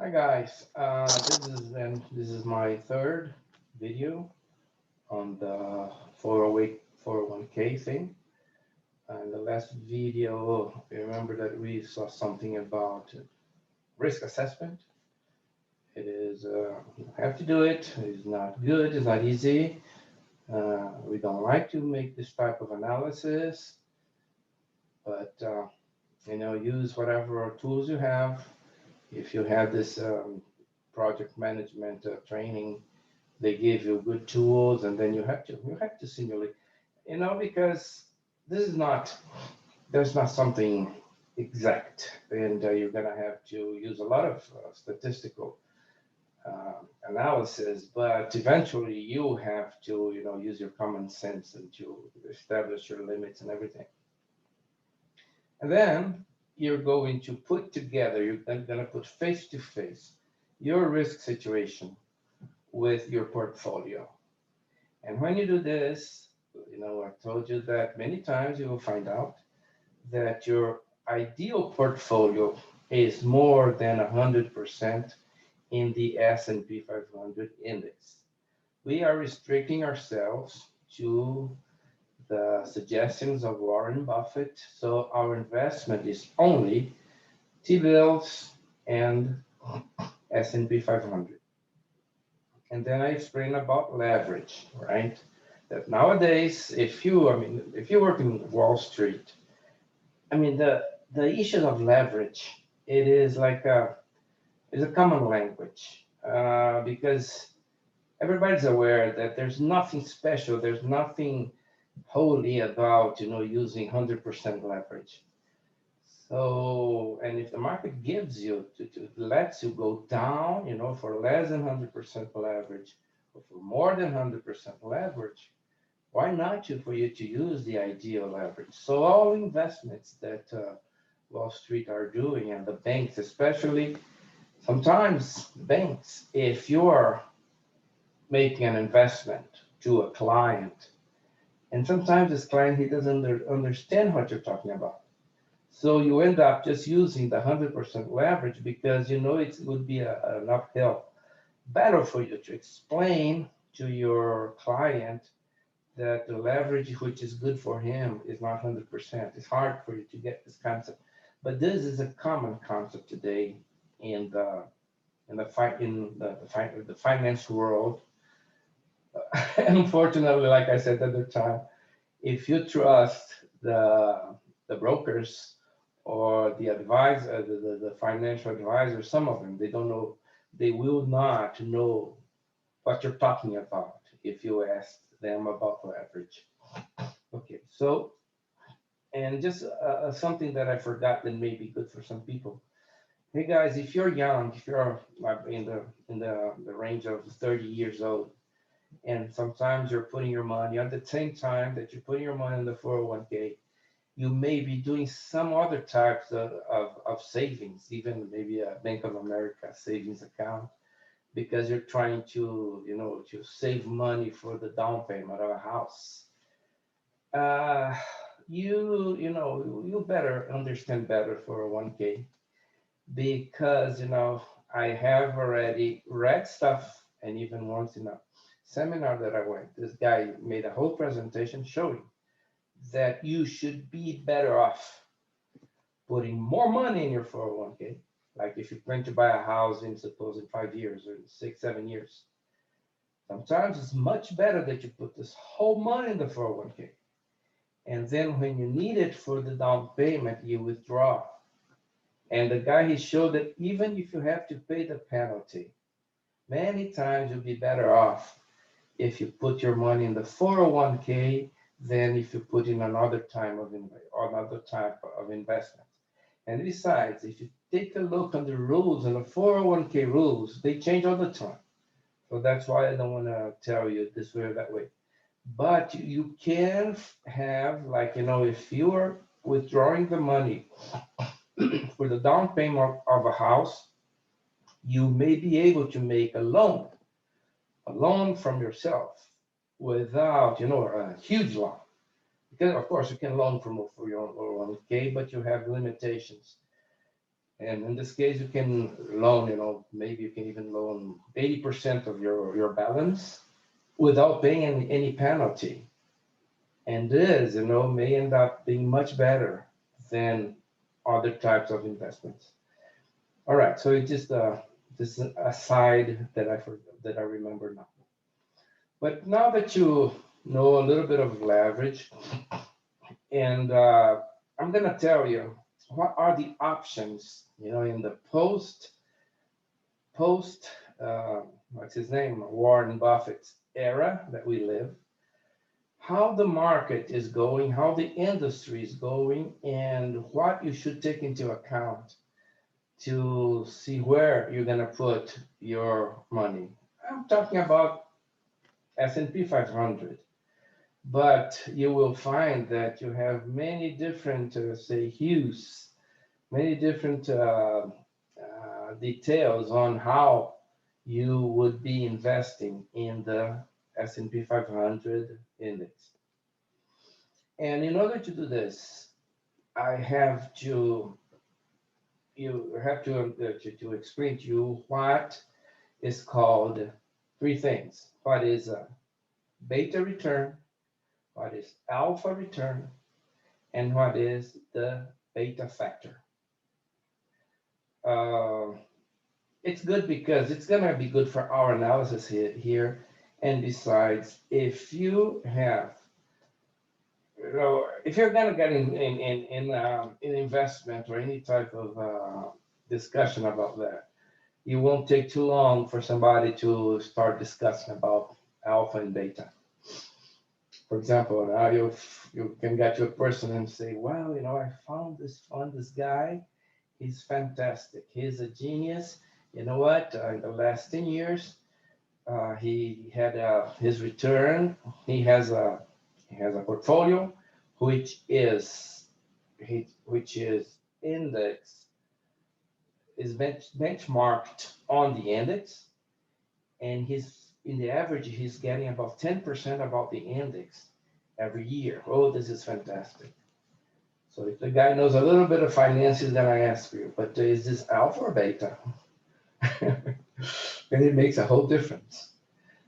Hi guys, this is my third video on the 408 401k thing. And the last video, remember that we saw something about risk assessment. It is you have to do it. It's not good. It's not easy. We don't like to make this type of analysis, but use whatever tools you have. If you have this project management training, they give you good tools, and then you have to simulate, because this is not there's not something exact, and you're gonna have to use a lot of statistical analysis, but eventually you have to use your common sense and to establish your limits and everything, and then you're going to put together, you're going to put face to face your risk situation with your portfolio. And when you do this, I told you that many times you will find out that your ideal portfolio is more than 100% in the S&P 500 index. We are restricting ourselves to the suggestions of Warren Buffett, so our investment is only T-bills and S&P 500. And then I explain about leverage, right? That nowadays, if you work in Wall Street, the issue of leverage, it is like it's a common language because everybody's aware that there's nothing special, there's nothing holy about using 100% leverage. So, and if the market gives you lets you go down, for less than 100% leverage, or for more than 100% leverage, why not for you to use the ideal leverage? So all investments that Wall Street are doing, and the banks especially, sometimes banks, if you're making an investment to a client, and sometimes this client, he doesn't understand what you're talking about. So you end up just using the 100% leverage because it would be an uphill battle for you to explain to your client that the leverage which is good for him is not 100%. It's hard for you to get this concept, but this is a common concept today in the finance world. Unfortunately, like I said at the time, if you trust the brokers or the advisor, the financial advisors, some of them, they don't know, they will not know what you're talking about if you ask them about leverage. Okay, so, and just something that I forgot that may be good for some people. Hey guys, if you're young, if you're like in the range of 30 years old, and sometimes you're putting your money at the same time that you're putting your money in the 401k, you may be doing some other types of savings, even maybe a Bank of America savings account, because you're trying to save money for the down payment of a house. Uh, you better understand better 401k, because I have already read stuff, and even once in a seminar that I went, this guy made a whole presentation showing that you should be better off putting more money in your 401k. Like if you plan to buy a house in suppose in 5 years or 6, 7 years, sometimes it's much better that you put this whole money in the 401k. And then when you need it for the down payment, you withdraw. And the guy, he showed that even if you have to pay the penalty, many times you'll be better off if you put your money in the 401k than if you put in another type of investment. And besides, if you take a look on the rules and the 401k rules, they change all the time. So that's why I don't want to tell you this way or that way. But you can have, like, if you're withdrawing the money for the down payment of a house, you may be able to make a loan from yourself without, a huge loan. Because of course you can loan for your 401k, but you have limitations. And in this case, you can loan, maybe you can even loan 80% of your balance without paying any penalty. And this, may end up being much better than other types of investments. All right, so it's just this aside that I remember now. But now that you know a little bit of leverage, and I'm gonna tell you what are the options, in the post what's his name, Warren Buffett's era that we live, how the market is going, how the industry is going, and what you should take into account to see where you're going to put your money. I'm talking about S&P 500, but you will find that you have many different, say, hues, many different details on how you would be investing in the S&P 500 index. And in order to do this, I have to to explain to you what is called three things. What is a beta return, what is alpha return, and what is the beta factor. It's good because it's going to be good for our analysis here. And besides, if you have, if you're going to get in investment or any type of discussion about that, it won't take too long for somebody to start discussing about alpha and beta. For example, now you can get to a person and say, well, I found this guy. He's fantastic. He's a genius. You know what? In the last 10 years, he had his return. He has a portfolio which is index is benchmarked on the index, and in the average he's getting about 10% about the index every year. Oh, this is fantastic. So if the guy knows a little bit of finances, then I ask you, but is this alpha or beta? And it makes a whole difference.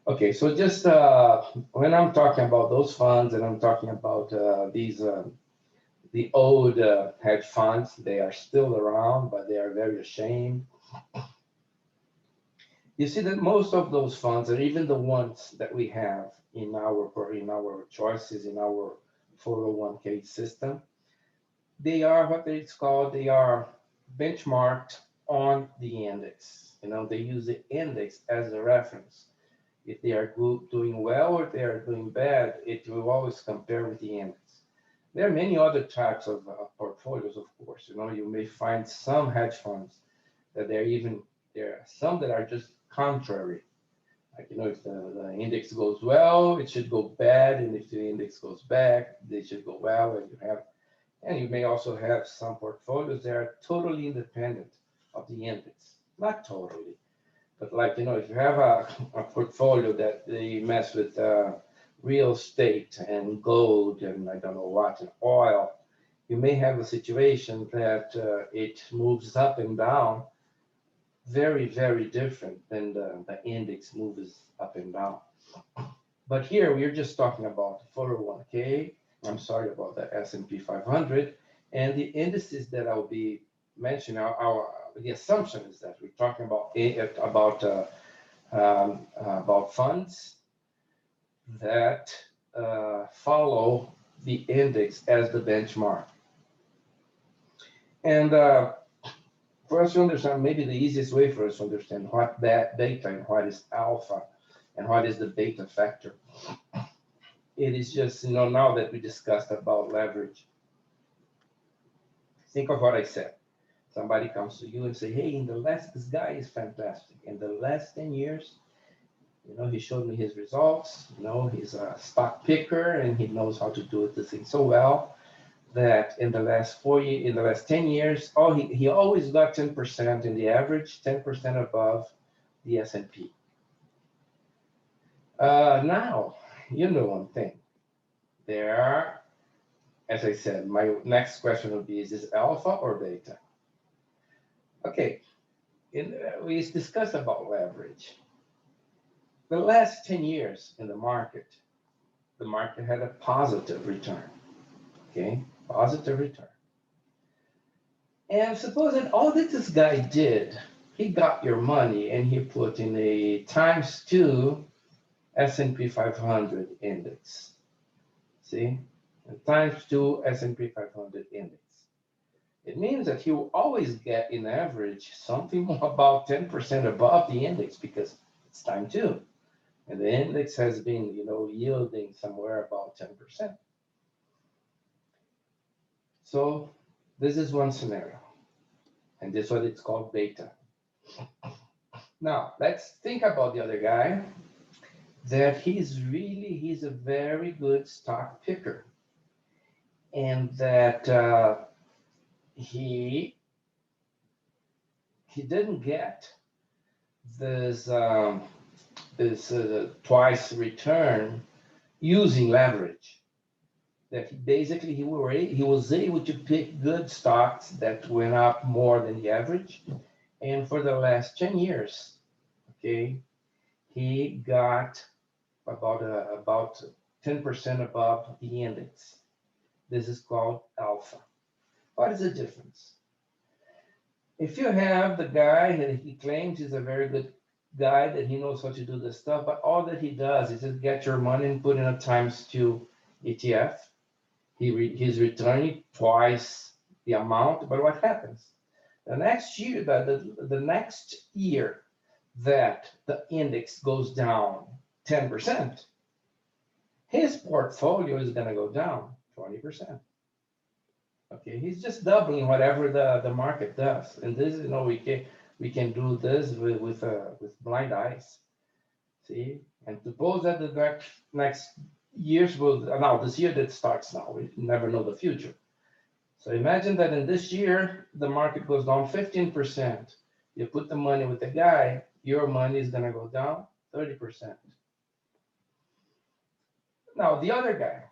Okay, so just when I'm talking about those funds and I'm talking about the old hedge funds, they are still around, but they are very ashamed. You see that most of those funds, and even the ones that we have in our choices, in our 401k system, they are what it's called, they are benchmarked on the index. They use the index as a reference. If they are doing well or they are doing bad, it will always compare with the index. There are many other types of portfolios, of course. You may find some hedge funds that there are some that are just contrary. Like, if the index goes well, it should go bad, and if the index goes back, they should go well. And you may also have some portfolios that are totally independent of the index. Not totally, but like, if you have a portfolio that they mess with real estate and gold and I don't know what, and oil, you may have a situation that it moves up and down very, very different than the index moves up and down. But here we're just talking about 401k. I'm sorry about the S&P 500, and the indices that I'll be mentioning. The assumption is that we're talking about funds that follow the index as the benchmark. And for us to understand, maybe the easiest way for us to understand what beta and what is alpha and what is the beta factor, it is just, now that we discussed about leverage, think of what I said. Somebody comes to you and say, hey, this guy is fantastic. In the last 10 years, he showed me his results. He's a stock picker and he knows how to do the thing so well that in the last 10 years, he always got 10% in the average, 10% above the S&P. Now, one thing. As I said, my next question would be, is this alpha or beta? Okay, we discussed about leverage. The last 10 years in the market had a positive return. Okay, positive return. And suppose that all that this guy did, he got your money and he put in a times two S&P 500 index. See, and times two S&P 500 index. It means that you always get, in average, something about 10% above the index because it's time two. And the index has been, yielding somewhere about 10%. So this is one scenario. And this is what it's called beta. Now, let's think about the other guy, that he's a very good stock picker. And that he didn't get this twice return using leverage. That he was able to pick good stocks that went up more than the average, and for the last 10 years, okay, he got about 10% above the index. This is called alpha. What is the difference? If you have the guy that he claims he's a very good guy, that he knows how to do this stuff, but all that he does is just get your money and put in a times two ETF. He's returning twice the amount, but what happens? The next year, the next year that the index goes down 10%, his portfolio is going to go down 20%. Okay, he's just doubling whatever the market does, and this, we can do this with blind eyes. See, and suppose that the next years will, now this year that starts now, we never know the future. So imagine that in this year the market goes down 15%. You put the money with the guy, your money is going to go down 30%. Now the other guy,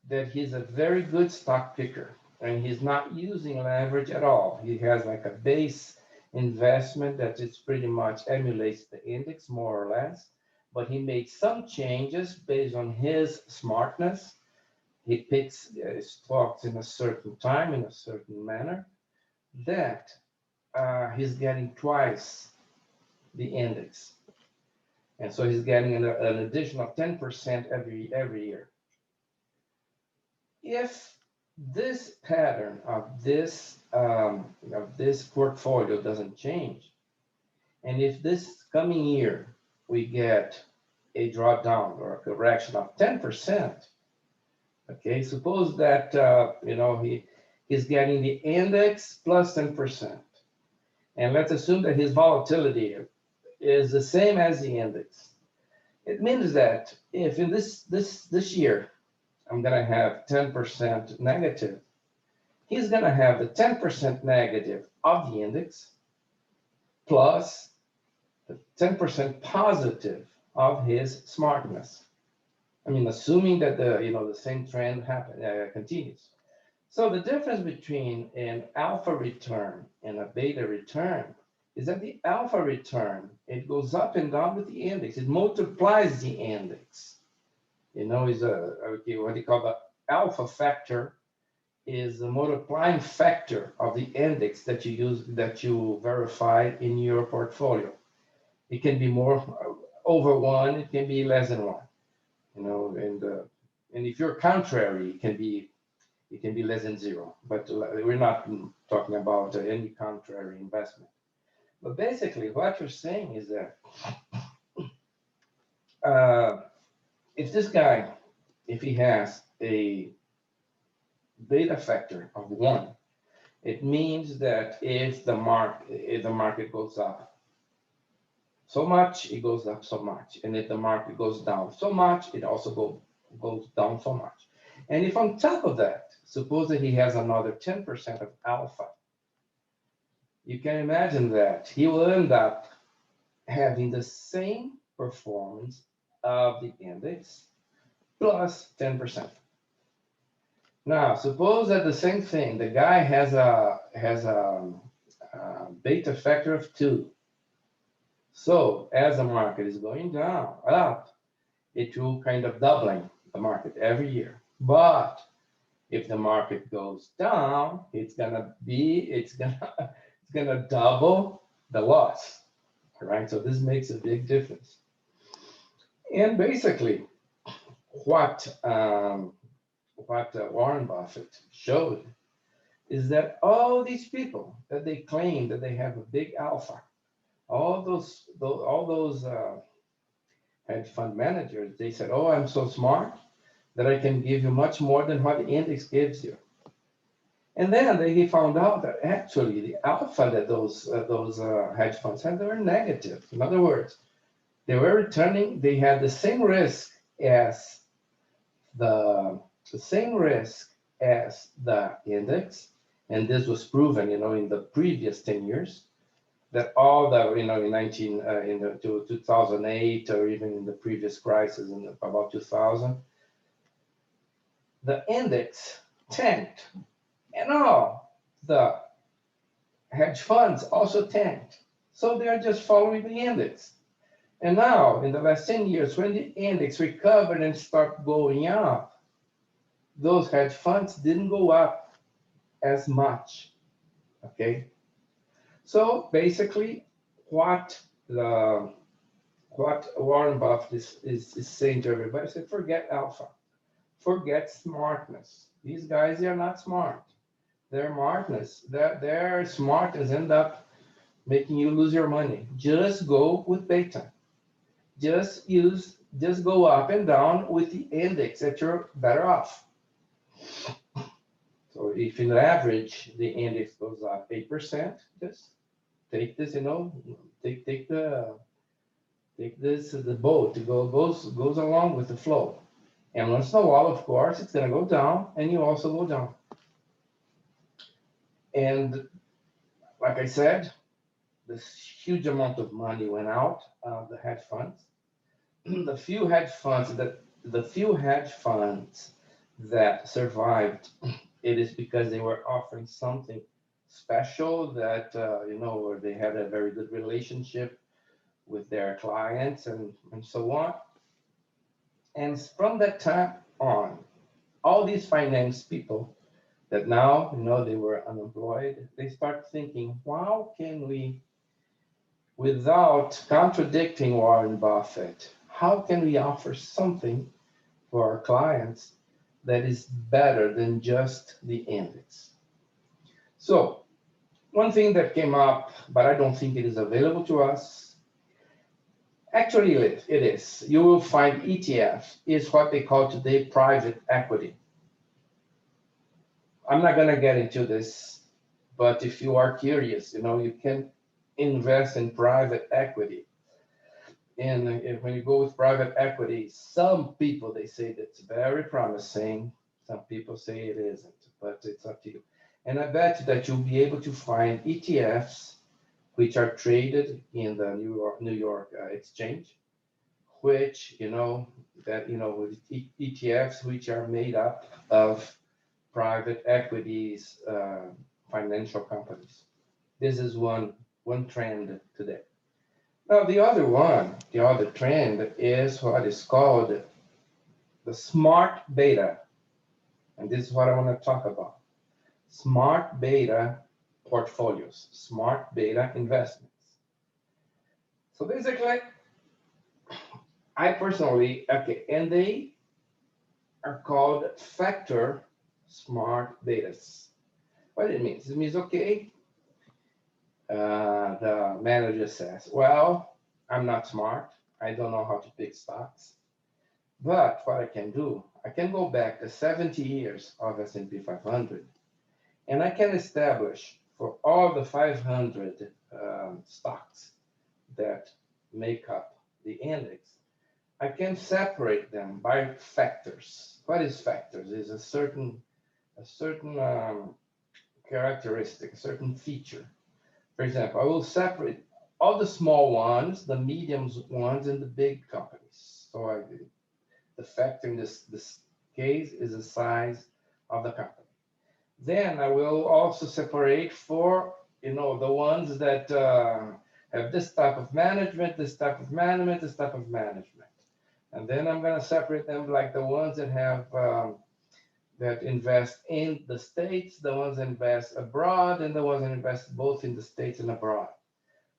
that he's a very good stock picker, and he's not using leverage at all. He has like a base investment that is pretty much emulates the index more or less, but he made some changes based on his smartness. He picks stocks in a certain time, in a certain manner, that he's getting twice the index. And so he's getting an additional 10% every year. If this pattern of this portfolio doesn't change, and if this coming year we get a drawdown or a correction of 10%, okay, suppose that he's getting the index plus 10%, and let's assume that his volatility is the same as the index. It means that if in this year I'm going to have 10% negative, he's going to have the 10% negative of the index plus the 10% positive of his smartness. I mean, assuming that the same trend continues. So the difference between an alpha return and a beta return is that the alpha return, it goes up and down with the index. It multiplies the index. Is what you call the alpha factor is the multiplying factor of the index that you verify in your portfolio. It can be more over one, it can be less than one. And if you're contrary, it can be less than zero. But we're not talking about any contrary investment. But basically, what you're saying is that if this guy, if he has a beta factor of 1, it means that if the market goes up so much, it goes up so much. And if the market goes down so much, it also goes down so much. And if on top of that, suppose that he has another 10% of alpha, you can imagine that he will end up having the same performance of the index plus 10%. Now, suppose that the same thing, the guy has a beta factor of 2. So as the market is going down, up, it will kind of doubling the market every year. But if the market goes down, it's gonna double the loss, right? So this makes a big difference. And basically, what Warren Buffett showed is that all these people that they claim that they have a big alpha, all those hedge fund managers, they said, "Oh, I'm so smart that I can give you much more than what the index gives you." And then he found out that actually the alpha that those hedge funds had, they were negative. In other words, they were returning. They had as the the same risk as the index, and this was proven, in the previous 10 years, that all the, in 2008, or even in the previous crisis in about 2000, the index tanked, and all the hedge funds also tanked. So they are just following the index. And now, in the last 10 years, when the index recovered and started going up, those hedge funds didn't go up as much. Okay. So basically, what the what Warren Buffett is saying to everybody, say, forget alpha, forget smartness. These guys, they are not smart. Their smartness end up making you lose your money. Just go with beta. Just go up and down with the index that you're better off. So if in average the index goes up 8%, just take this, take this the boat goes along with the flow. And once in a while, of course, it's gonna go down, and you also go down. And like I said, this huge amount of money went out of the hedge funds. The few hedge funds that survived, it is because they were offering something special that or they had a very good relationship with their clients and so on. And from that time on, all these finance people that now they were unemployed, they start thinking, how can we, without contradicting Warren Buffett, how can we offer something for our clients that is better than just the index? So one thing that came up, but I don't think it is available to us, actually it is. You will find ETF is what they call today private equity. I'm not going to get into this, but if you are curious, you can invest in private equity. And when you go with private equity, some people, they say that's very promising. Some people say it isn't, but it's up to you. And I bet that you'll be able to find ETFs which are traded in the New York exchange, which, with ETFs which are made up of private equities, financial companies. This is one trend today. Now, the other trend is what is called the smart beta. And this is what I want to talk about. Smart beta portfolios, smart beta investments. So basically, I personally, and they are called factor smart betas. What it means? It means, the manager says, well, I'm not smart. I don't know how to pick stocks. But what I can do, I can go back to 70 years of S&P 500, and I can establish for all the 500 stocks that make up the index, I can separate them by factors. What is factors? Is a certain characteristic, a certain feature. For example, I will separate all the small ones, the medium ones, and the big companies. So the factor in this case is the size of the company. Then I will also separate for the ones that have this type of management, this type of management, this type of management. And then I'm going to separate them like the ones that have that invest in the States, the ones that invest abroad, and the ones that invest both in the States and abroad.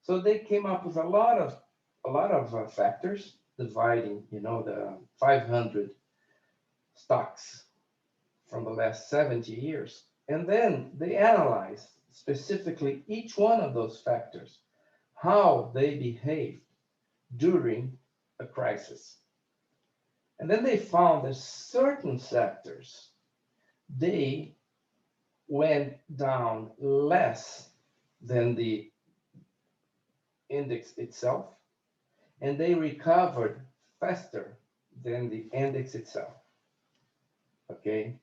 So they came up with a lot of factors dividing, the 500 stocks from the last 70 years. And then they analyzed specifically each one of those factors, how they behaved during a crisis. And then they found that certain sectors, they went down less than the index itself, and they recovered faster than the index itself. Okay,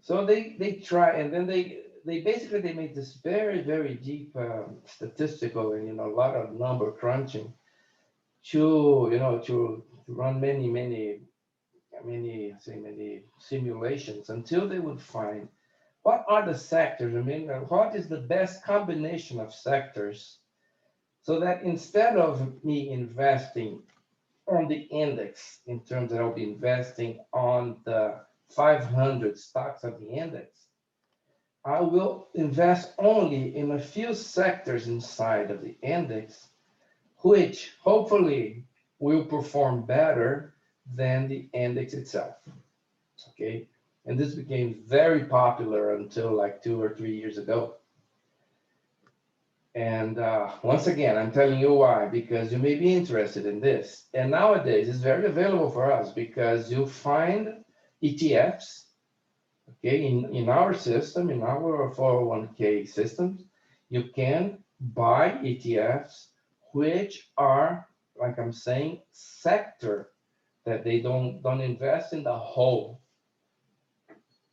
so they try, and then they basically they made this very very deep statistical and a lot of number crunching to run many simulations until they would find what are the sectors. I mean, what is the best combination of sectors so that instead of me investing on the index in terms that I'll be investing on the 500 stocks of the index, I will invest only in a few sectors inside of the index, which hopefully will perform better than the index itself. Okay. And this became very popular until like 2 or 3 years ago. And once again, I'm telling you why, because you may be interested in this. And nowadays, it's very available for us because you find ETFs, okay, in our system, in our 401k systems, you can buy ETFs, which are, like I'm saying, sector that they don't invest in the whole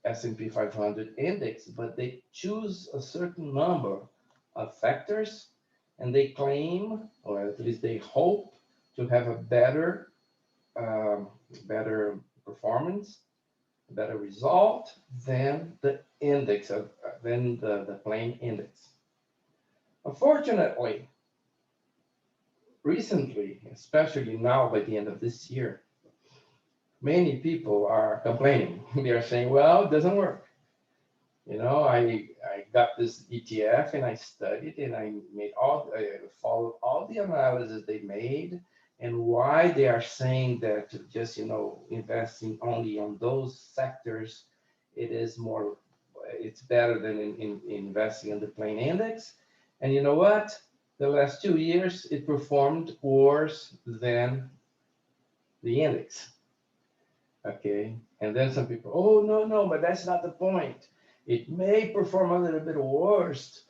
S&P 500 index, but they choose a certain number of factors, and they claim, or at least they hope, to have a um, better performance, better result than the index than the plain index. Unfortunately, recently, especially now by the end of this year, many people are complaining. They are saying, "Well, it doesn't work. I got this ETF and I studied and I followed all the analysis they made and why they are saying that just investing only on those sectors, it's better than in investing in the plain index. And you know what? The last 2 years it performed worse than the index. Okay, and then some people, oh no, but that's not the point. It may perform a little bit worse,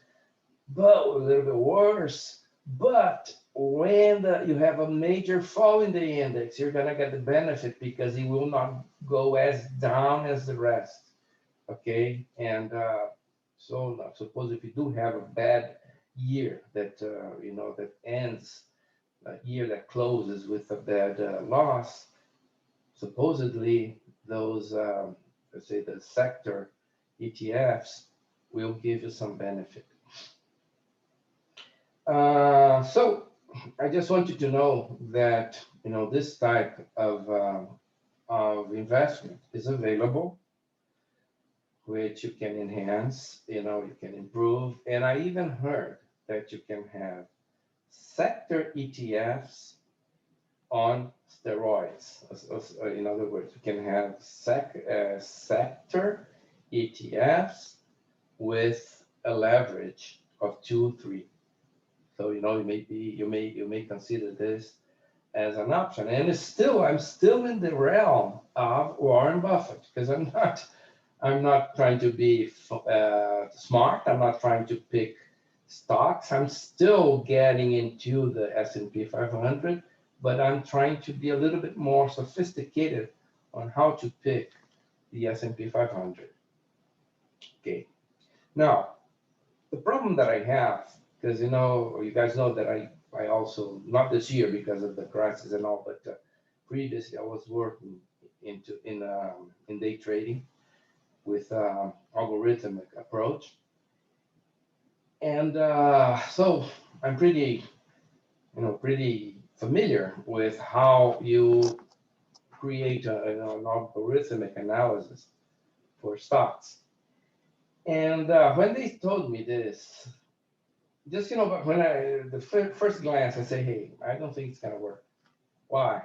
but when you have a major fall in the index, you're gonna get the benefit because it will not go as down as the rest. Okay, and so suppose if you do have a bad year that ends, a year that closes with a bad loss, supposedly those, let's say the sector ETFs will give you some benefit. So I just want you to know that this type of investment is available, which you can enhance, you can improve, and I even heard that you can have sector ETFs on steroids. In other words, you can have sector ETFs with a leverage of 2, 3. So you may consider this as an option. And I'm still in the realm of Warren Buffett because I'm not trying to be smart. I'm not trying to pick stocks. I'm still getting into the S&P 500, but I'm trying to be a little bit more sophisticated on how to pick the S&P 500. Okay. Now, the problem that I have, because you guys know that I also, not this year because of the crisis and all, but previously I was working in day trading with algorithmic approach. And And so I'm pretty, pretty familiar with how you create an algorithmic analysis for stocks. And when they told me this, just but when the first glance, I say, hey, I don't think it's gonna work. Why?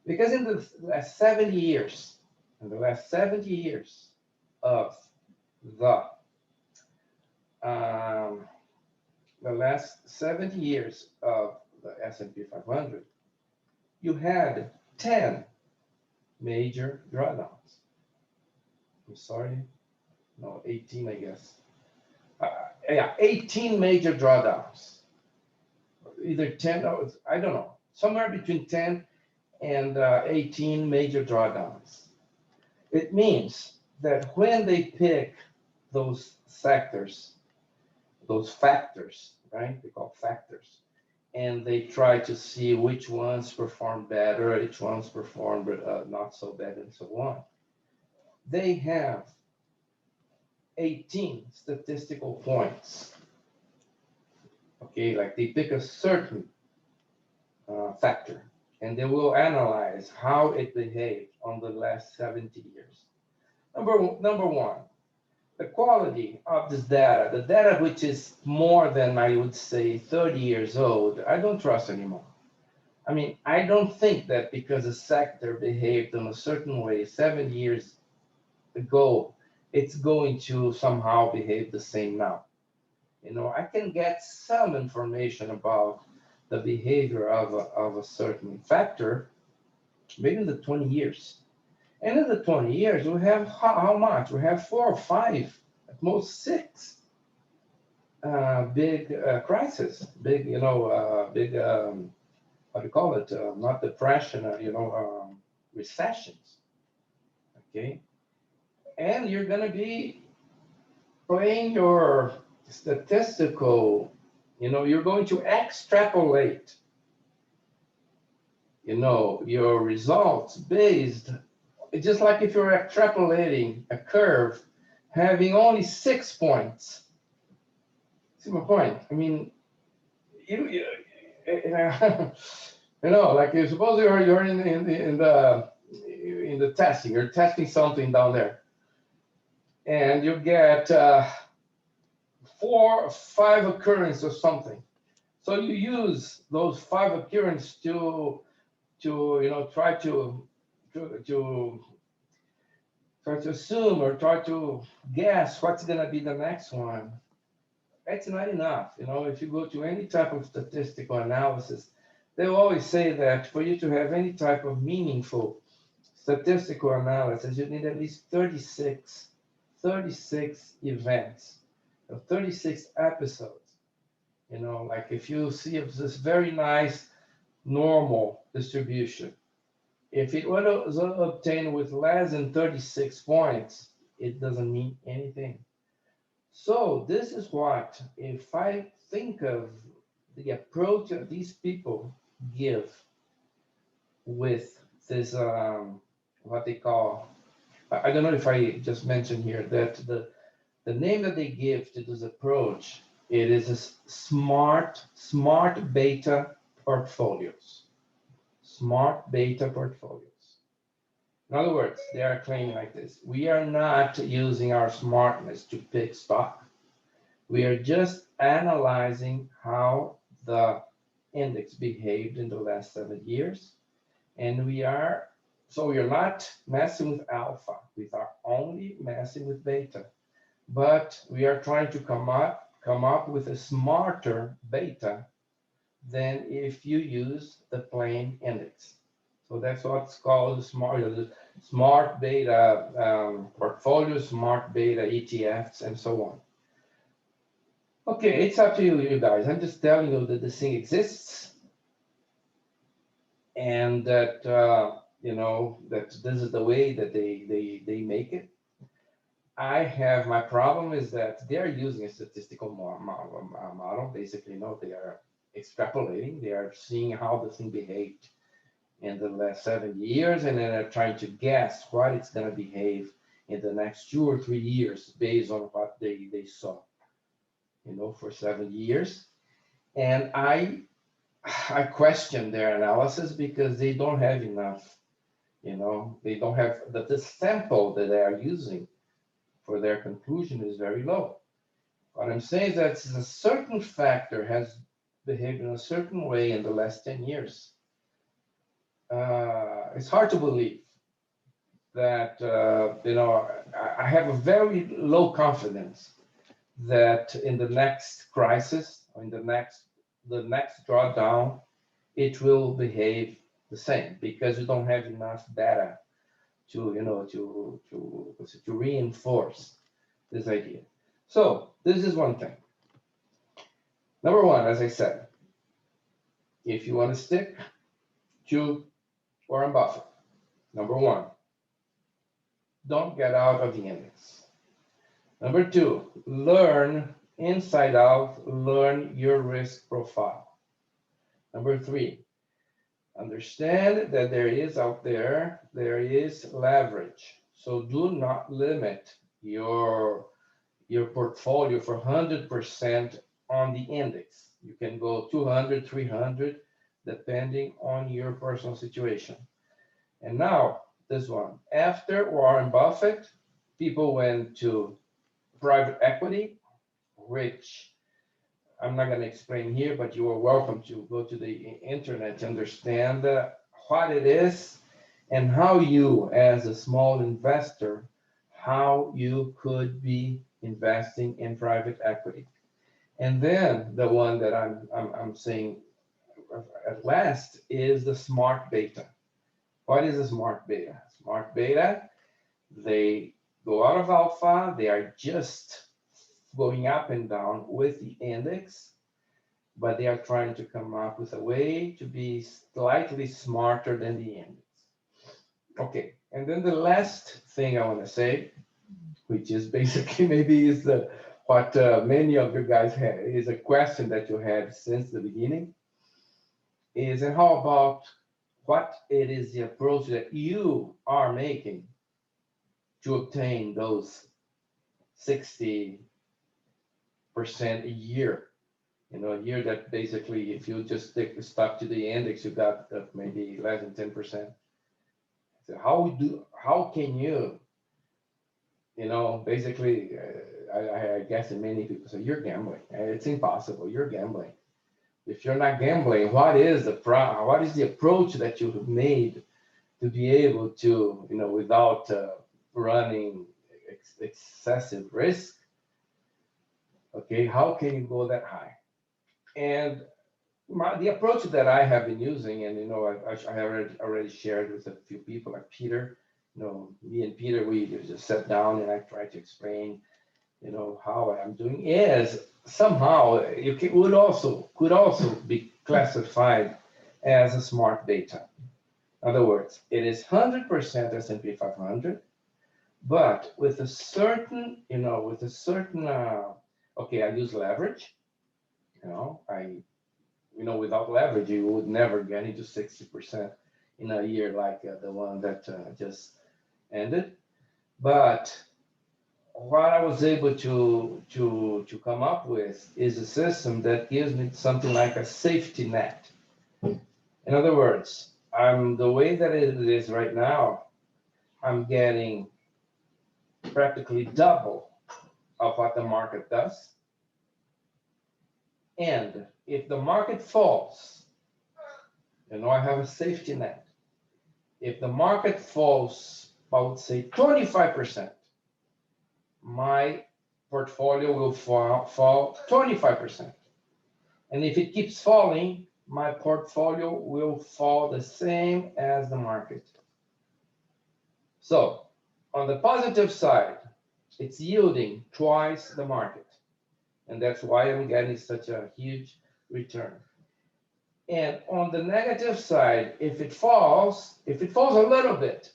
Because in the last 70 years, in the last 70 years of the um, the last 70 years of the S&P 500, you had 10 major drawdowns. I'm sorry, no, 18, I guess. Uh, yeah, 18 major drawdowns. Either 10, or I don't know, somewhere between 10 and 18 major drawdowns. It means that when they pick those sectors, those factors, right? They call factors, and they try to see which ones perform better, which ones perform not so bad, and so on. They have 18 statistical points. Okay, like they pick a certain factor, and they will analyze how it behaved on the last 70 years. Number one, the quality of this data, the data which is more than, I would say, 30 years old, I don't trust anymore. I mean, I don't think that because a sector behaved in a certain way 7 years ago, it's going to somehow behave the same now. I can get some information about the behavior of a certain factor, maybe in the 20 years. And in the 20 years, we have how much? We have 4 or 5, at most 6 big crises, big, big, what do you call it? Not depression, recessions. Okay. And you're going to be playing your statistical, you're going to extrapolate, your results based, just like if you're extrapolating a curve having only 6 points. See my point? I mean, you like you suppose you're in the testing, you're testing something down there, and you get 4 or 5 occurrences or something. So you use those 5 occurrences to try to assume or try to guess what's going to be the next one. That's not enough. If you go to any type of statistical analysis, they always say that for you to have any type of meaningful statistical analysis, you need at least 36 events, 36 episodes. Like if you see this very nice normal distribution, if it was obtained with less than 36 points, it doesn't mean anything. So this is what, if I think of the approach that these people give with this, what they call, I don't know if I just mentioned here that the name that they give to this approach, it is a smart beta portfolios. Smart beta portfolios. In other words, they are claiming like this: we are not using our smartness to pick stock. We are just analyzing how the index behaved in the last 7 years. And we are not messing with alpha. We are only messing with beta. But we are trying to come up with a smarter beta than if you use the plain index. So that's what's called smart beta portfolio, smart beta ETFs, and so on. Okay, it's up to you guys. I'm just telling you that this thing exists, and that that this is the way that they make it. I have my problem is that they're using a statistical model. Basically, they are extrapolating. They are seeing how the thing behaved in the last 7 years, and then they're trying to guess what it's going to behave in the next 2 or 3 years based on what they saw. for 7 years. And I question their analysis because they don't have enough, they don't have the sample that they are using for their conclusion is very low. What I'm saying is that a certain factor has behaved in a certain way in the last 10 years. It's hard to believe that, I have a very low confidence that in the next crisis, or in the next drawdown, it will behave the same because you don't have enough data to reinforce this idea. So this is one thing. Number one, as I said, if you want to stick to Warren Buffett, number one, don't get out of the index. Number two, learn inside out, learn your risk profile. Number three, understand that there is leverage. So do not limit your portfolio for 100% on the index. You can go 200, 300, depending on your personal situation. And now this one, after Warren Buffett, people went to private equity, which I'm not going to explain here, but you are welcome to go to the internet to understand what it is and how you, as a small investor, how you could be investing in private equity. And then the one that I'm saying at last is the smart beta. What is a smart beta? Smart beta, they go out of alpha, they are just going up and down with the index, but they are trying to come up with a way to be slightly smarter than the index. Okay, and then the last thing I want to say, which is basically maybe is what many of you guys had, is a question that you had since the beginning, is and how about what it is the approach that you are making to obtain those 60% a year. A year that basically, if you just stuck to the index, you got maybe less than 10%. So how can you, basically, I guess many people say, you're gambling. It's impossible. You're gambling. If you're not gambling, what is the approach that you have made to be able to, without running excessive risk? Okay, how can you go that high? And the approach that I have been using, and I have already shared with a few people like Peter. Me and Peter, we just sat down and I tried to explain, how I'm doing is somehow could also be classified as a smart beta. In other words, it is 100% S&P 500, but with a certain, okay, I use leverage. Without leverage, you would never get into 60% in a year like the one that just ended. But what I was able to come up with is a system that gives me something like a safety net. In other words, the way that it is right now, I'm getting practically double of what the market does. And if the market falls, I have a safety net. If the market falls, I would say 25%, my portfolio will fall 25%. And if it keeps falling, my portfolio will fall the same as the market. So on the positive side, it's yielding twice the market. And that's why I'm getting such a huge return. And on the negative side, if it falls a little bit,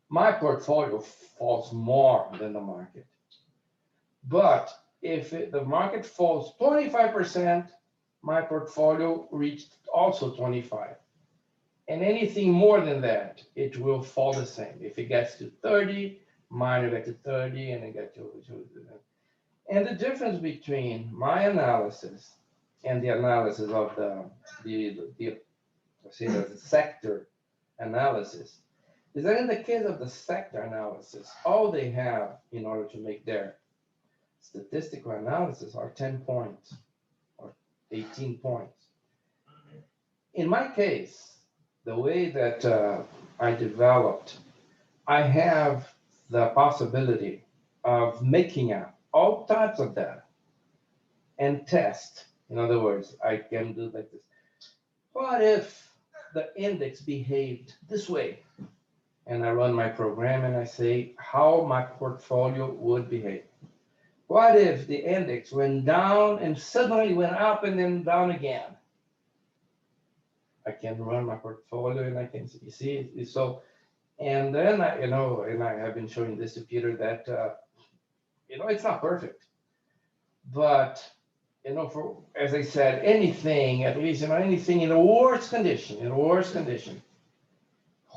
my portfolio falls more than the market. But if the market falls 25%, my portfolio reached also 25. And anything more than that, it will fall the same. If it gets to 30, mine will get to 30, and it gets to And the difference between my analysis and the analysis of the let's say the sector analysis is that in the case of the sector analysis, all they have in order to make their statistical analysis are 10 points or 18 points. In my case, the way that I developed, I have the possibility of making up all types of data and test. In other words, I can do like this. What if the index behaved this way? And I run my program and I say how my portfolio would behave. What if the index went down and suddenly went up and then down again? I can run my portfolio and I can see. So, and then and I have been showing this to Peter that it's not perfect, but for as I said, anything at least anything in a worse condition,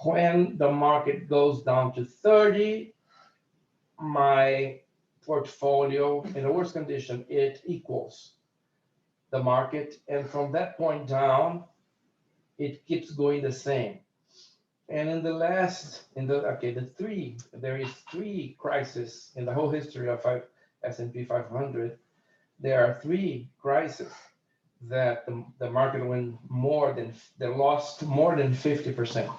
when the market goes down to 30, my portfolio in a worse condition it equals the market, and from that point down, it keeps going the same. And in the last, there is three crises in the whole history of S&P 500. There are three crises that the market went they lost more than 50%,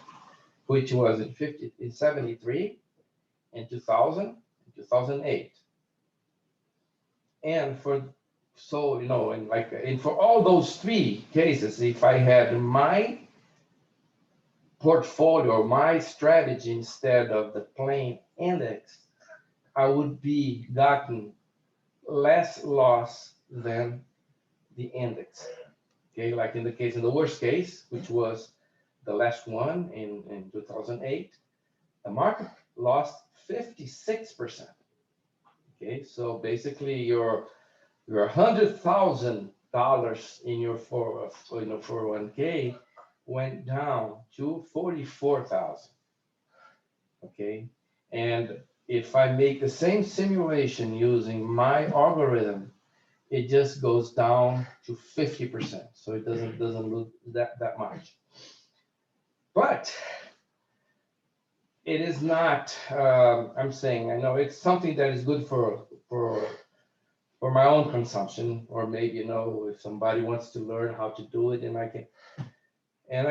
which was in 73, in 2000, in 2008. And for all those three cases, if I had my portfolio, my strategy instead of the plain index, I would be gotten less loss than the index. Okay, like in the worst case, which was the last one in 2008, the market lost 56%. Okay, so basically your $100,000 in your 401k went down to 44,000. Okay, and if I make the same simulation using my algorithm, it just goes down to 50%. So it doesn't look that much. But it is not. I'm saying I know it's something that is good for my own consumption, or maybe if somebody wants to learn how to do it, and I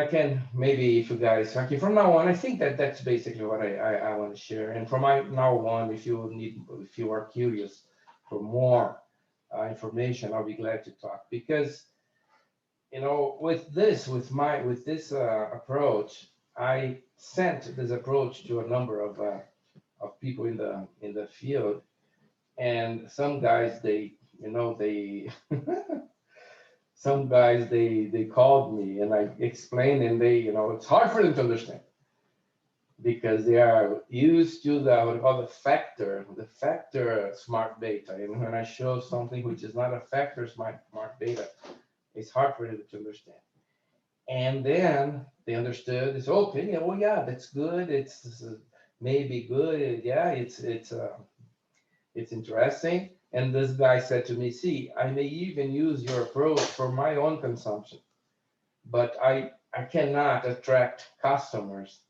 can maybe if you guys okay from now on. I think that's basically what I want to share. And from now on, if you are curious for more information, I'll be glad to talk, because with this approach, I sent this approach to a number of people in the field, and some guys they some guys they called me and I explained, and they it's hard for them to understand because they are used to what we call the factor smart beta, and when I show something which is not a factor smart beta, it's hard for them to understand. And then they understood. It's okay. Oh yeah, that's good. It's maybe good. Yeah, it's interesting. And this guy said to me, "See, I may even use your approach for my own consumption, but I cannot attract customers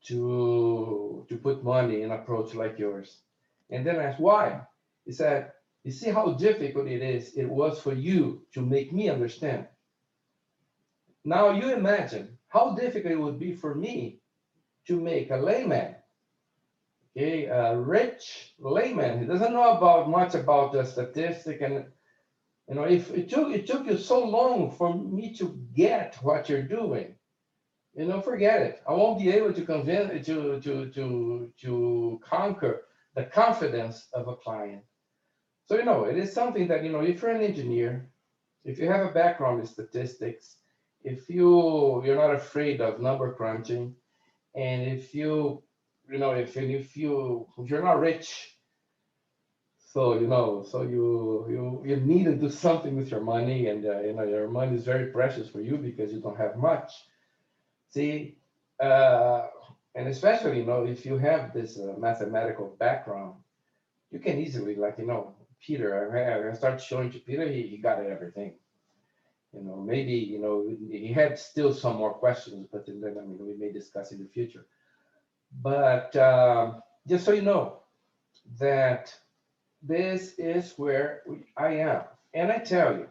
to put money in an approach like yours." And then I asked why. He said, "You see how difficult it was for you to make me understand. Now you imagine how difficult it would be for me to make a layman, okay, a rich layman who doesn't know much about the statistic, and if it took you so long for me to get what you're doing, forget it. I won't be able to convince to conquer the confidence of a client." So it is something that if you're an engineer, if you have a background in statistics, if you're not afraid of number crunching, and if you're not rich, so you need to do something with your money, and your money is very precious for you because you don't have much. See, and especially if you have this mathematical background, you can easily Peter. I started showing to Peter, he got everything. Maybe, he had still some more questions, but then, I mean, we may discuss in the future. But just so you know that this is where I am. And I tell you,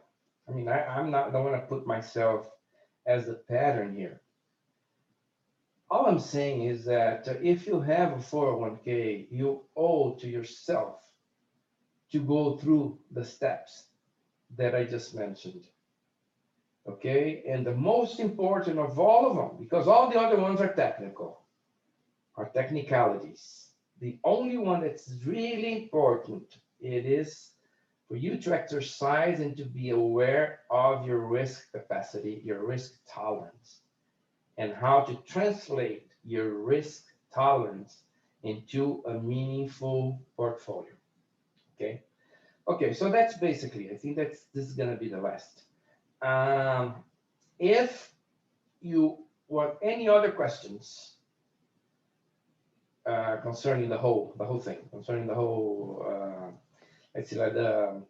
I mean, I don't want to put myself as the pattern here. All I'm saying is that if you have a 401k, you owe to yourself to go through the steps that I just mentioned. Okay, and the most important of all of them, because all the other ones are technical, are technicalities. The only one that's really important, it is for you to exercise and to be aware of your risk capacity, your risk tolerance, and how to translate your risk tolerance into a meaningful portfolio. Okay. Okay, so that's basically, I think this is gonna be the last. If you want any other questions concerning the whole thing, concerning the whole, let's see, like the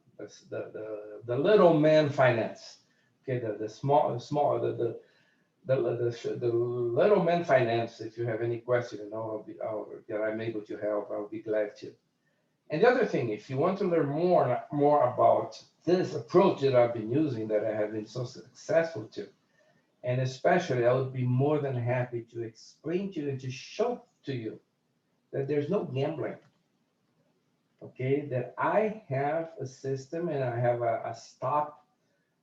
little man finance, okay, the small the little man finance. If you have any question, that I'm able to help, I'll be glad to. And the other thing, if you want to learn more about this approach that I've been using, that I have been so successful to, and especially I would be more than happy to explain to you and to show to you that there's no gambling. Okay, that I have a system and I have a stop.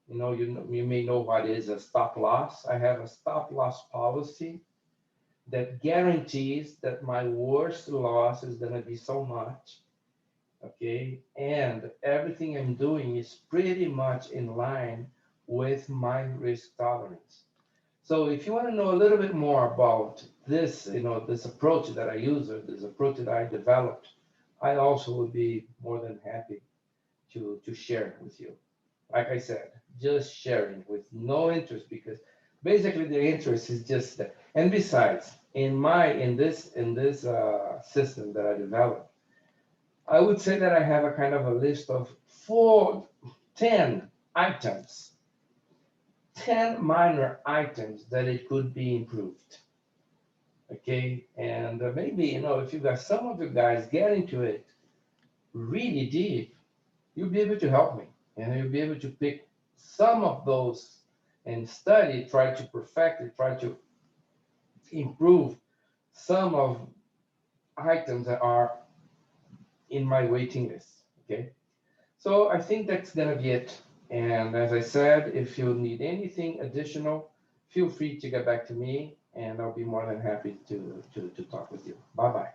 You may know what is a stop loss. I have a stop loss policy that guarantees that my worst loss is going to be so much. Okay, and everything I'm doing is pretty much in line with my risk tolerance. So if you want to know a little bit more about this, this approach that I use, or this approach that I developed, I also would be more than happy to share with you. Like I said, just sharing with no interest, because basically the interest is just that. And besides, in this system that I developed, I would say that I have a kind of a list of 10 items, 10 minor items that it could be improved. Okay, and maybe, if you got some of you guys get into it really deep, you'll be able to help me, and you'll be able to pick some of those and study, try to perfect it, try to improve some of items that are in my waiting list. Okay, so I think that's gonna be it. And as I said, if you need anything additional, feel free to get back to me, and I'll be more than happy to talk with you. Bye bye.